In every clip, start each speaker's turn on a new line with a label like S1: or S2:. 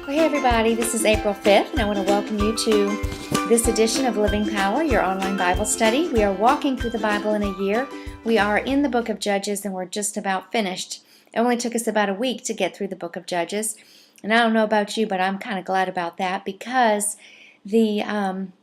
S1: Well, hey everybody, this is April 5th, and I want to welcome you to this edition of Living Power, your online Bible study. We are walking through the Bible in a year. We are in the book of Judges, and we're just about finished. It only took us about a week to get through the book of Judges, and I don't know about you, but I'm kind of glad about that because it's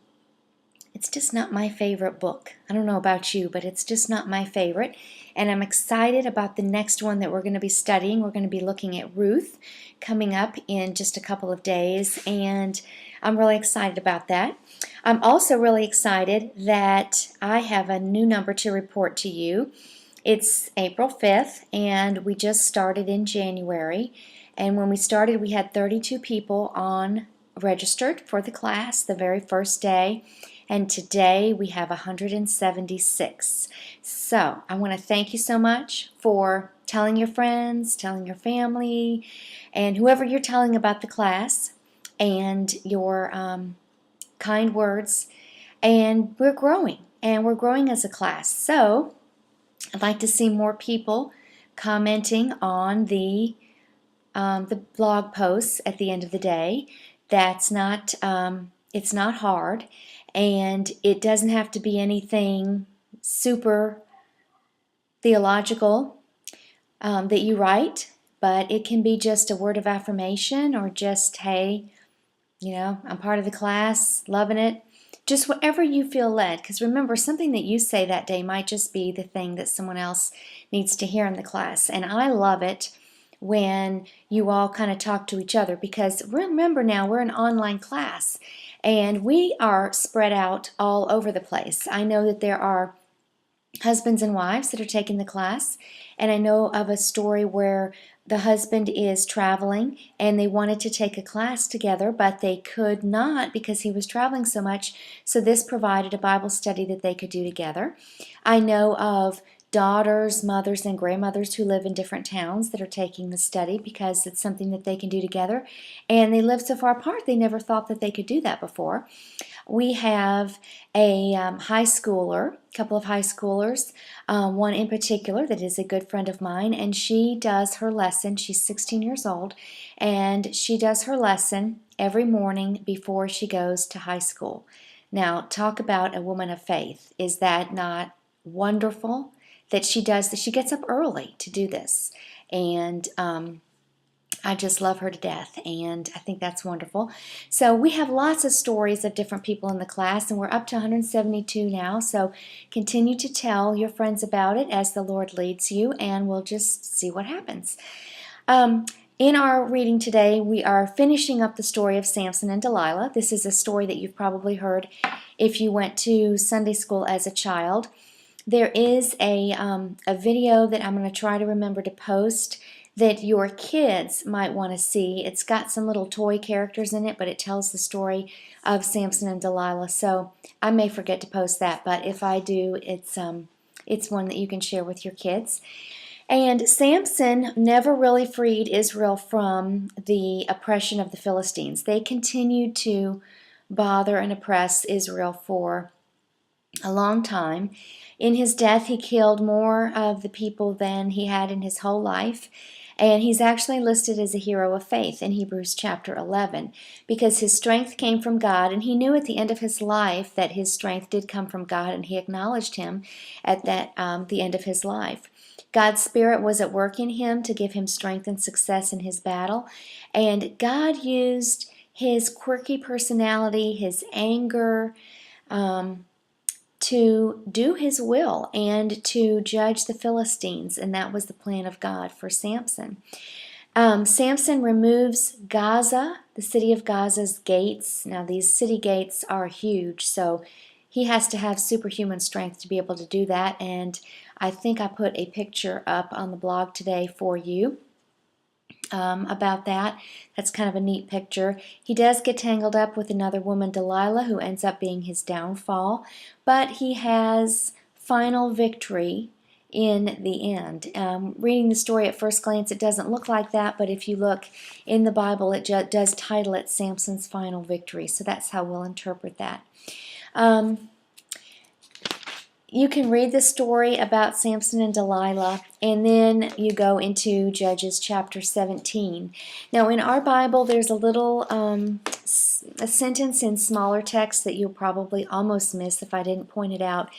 S1: just not my favorite book. I don't know about you, but it's just not my favorite. And I'm excited about the next one that we're going to be studying. We're going to be looking at Ruth coming up in just a couple of days. And I'm really excited about that. I'm also really excited that I have a new number to report to you. It's April 5th, and we just started in January. And when we started, we had 32 people registered for the class the very first day. And today we have 176. So I want to thank you so much for telling your friends, telling your family, and whoever you're telling about the class, and your kind words. And we're growing as a class. So I'd like to see more people commenting on the blog posts at the end of the day. It's not hard, and it doesn't have to be anything super theological that you write, but it can be just a word of affirmation, or just, hey, I'm part of the class, loving it. Just whatever you feel led, because remember, something that you say that day might just be the thing that someone else needs to hear in the class. And I love it when you all kind of talk to each other, because remember, now we're an online class and we are spread out all over the place. I know that there are husbands and wives that are taking the class, and I know of a story where the husband is traveling and they wanted to take a class together, but they could not because he was traveling so much. So this provided a Bible study that they could do together. I know of daughters, mothers, and grandmothers who live in different towns that are taking the study because it's something that they can do together. And they live so far apart, they never thought that they could do that before. We have a couple of high schoolers, one in particular that is a good friend of mine, and she does her lesson. She's 16 years old, and she does her lesson every morning before she goes to high school. Now, talk about a woman of faith. Is that not wonderful that she does this? She gets up early to do this, and I just love her to death, and I think that's wonderful. So we have lots of stories of different people in the class, and we're up to 172 now, so continue to tell your friends about it as the Lord leads you, and we'll just see what happens. In our reading today, we are finishing up the story of Samson and Delilah. This is a story that you've probably heard if you went to Sunday school as a child. There is a video that I'm going to try to remember to post that your kids might want to see. It's got some little toy characters in it, but it tells the story of Samson and Delilah. So I may forget to post that, but if I do, it's one that you can share with your kids. And Samson never really freed Israel from the oppression of the Philistines. They continued to bother and oppress Israel for a long time. In his death, he killed more of the people than he had in his whole life. And he's actually listed as a hero of faith in Hebrews chapter 11 because his strength came from God, and he knew at the end of his life that his strength did come from God, and he acknowledged him at the end of his life. God's Spirit was at work in him to give him strength and success in his battle, and God used his quirky personality, his anger, to do his will and to judge the Philistines, and that was the plan of God for Samson. Samson removes Gaza, the city of Gaza's gates. Now these city gates are huge, so he has to have superhuman strength to be able to do that, and I think I put a picture up on the blog today for you about that. That's kind of a neat picture. He does get tangled up with another woman, Delilah, who ends up being his downfall, but he has final victory in the end. Reading the story at first glance, it doesn't look like that, but if you look in the Bible, it does title it Samson's Final Victory, so that's how we'll interpret that. you can read the story about Samson and Delilah, and then you go into Judges chapter 17. Now, in our Bible, there's a little a sentence in smaller text that you'll probably almost miss if I didn't point it out.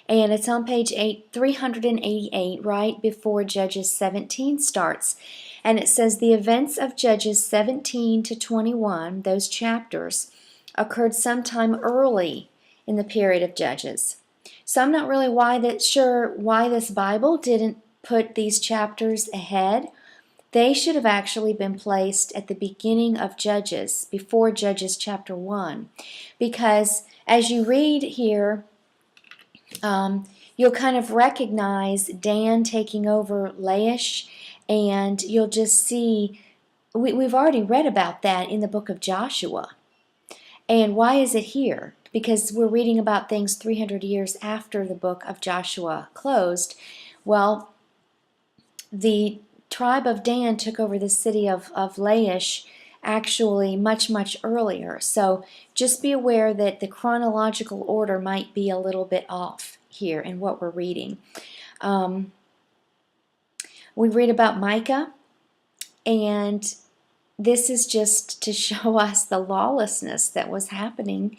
S1: And it's on page 388, right before Judges 17 starts. And it says, the events of Judges 17 to 21, those chapters, occurred sometime early in the period of Judges. So I'm not really sure why this Bible didn't put these chapters ahead. They should have actually been placed at the beginning of Judges, before Judges chapter 1. Because as you read here, you'll kind of recognize Dan taking over Laish, and you'll just see, we've already read about that in the book of Joshua. And why is it here? Because we're reading about things 300 years after the book of Joshua closed. Well, the tribe of Dan took over the city of Laish actually much, much earlier. So just be aware that the chronological order might be a little bit off here in what we're reading. We read about Micah, and this is just to show us the lawlessness that was happening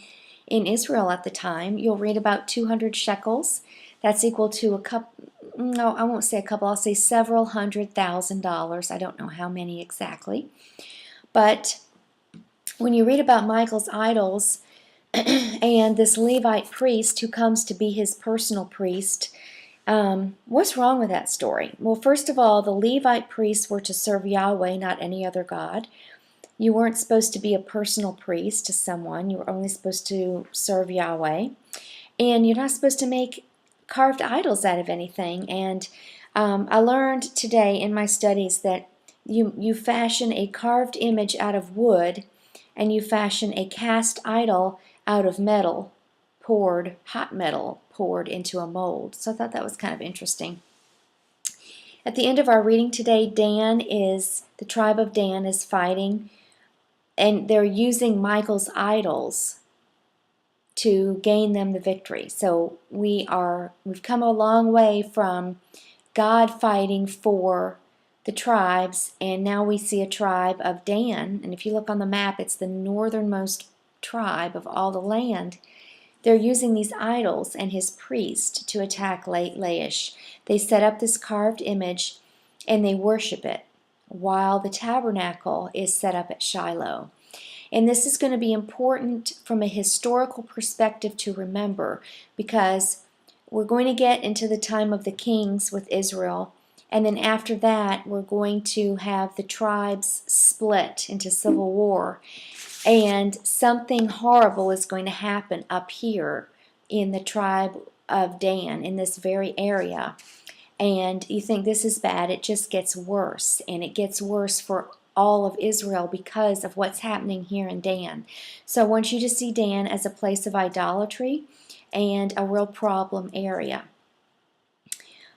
S1: in Israel at the time. You'll read about 200 shekels. That's equal to a couple, no, I won't say a couple, I'll say several $100,000. I don't know how many exactly. But when you read about Michael's idols and this Levite priest who comes to be his personal priest, what's wrong with that story? Well, first of all, the Levite priests were to serve Yahweh, not any other god. You weren't supposed to be a personal priest to someone. You were only supposed to serve Yahweh. And you're not supposed to make carved idols out of anything. And I learned today in my studies that you fashion a carved image out of wood, and you fashion a cast idol out of metal, hot metal poured into a mold. So I thought that was kind of interesting. At the end of our reading today, the tribe of Dan is fighting, and they're using Michael's idols to gain them the victory. So we've come a long way from God fighting for the tribes, and now we see a tribe of Dan, and if you look on the map, it's the northernmost tribe of all the land. They're using these idols and his priest to attack Laish. They set up this carved image and they worship it while the tabernacle is set up at Shiloh. And this is going to be important from a historical perspective to remember, because we're going to get into the time of the kings with Israel, and then after that we're going to have the tribes split into civil war, and something horrible is going to happen up here in the tribe of Dan, in this very area. And you think this is bad, it just gets worse, and it gets worse for all of Israel because of what's happening here in Dan. So I want you to see Dan as a place of idolatry and a real problem area.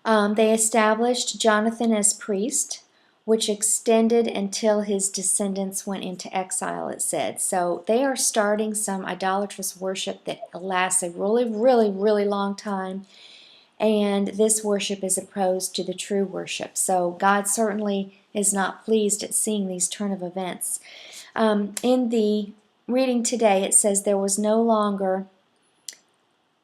S1: They established Jonathan as priest, which extended until his descendants went into exile, it said. So they are starting some idolatrous worship that lasts a really, really, really long time. And this worship is opposed to the true worship. So God certainly is not pleased at seeing these turn of events. In the reading today, it says there was no longer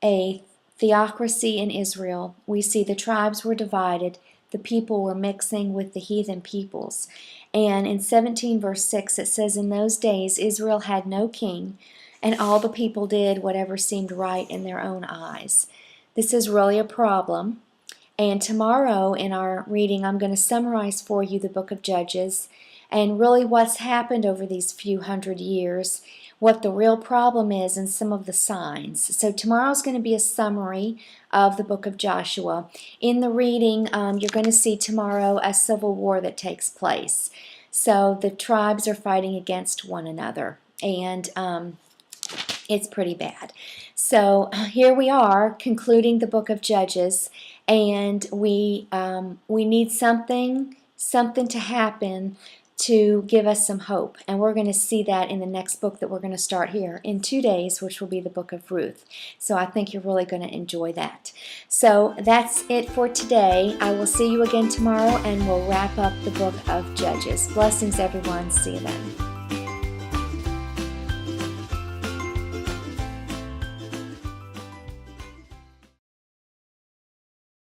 S1: a theocracy in Israel. We see the tribes were divided. The people were mixing with the heathen peoples. And in 17 verse 6 it says, in those days Israel had no king, and all the people did whatever seemed right in their own eyes. This is really a problem. And tomorrow in our reading I'm going to summarize for you the book of Judges and really what's happened over these few hundred years, what the real problem is, and some of the signs. So tomorrow's going to be a summary of the book of Joshua. In the reading, you're going to see tomorrow a civil war that takes place. So the tribes are fighting against one another, and it's pretty bad. So here we are concluding the book of Judges, and we need something to happen to give us some hope. And we're going to see that in the next book that we're going to start here in 2 days, which will be the book of Ruth. So I think you're really going to enjoy that. So that's it for today. I will see you again tomorrow, and we'll wrap up the book of Judges. Blessings, everyone. See you then.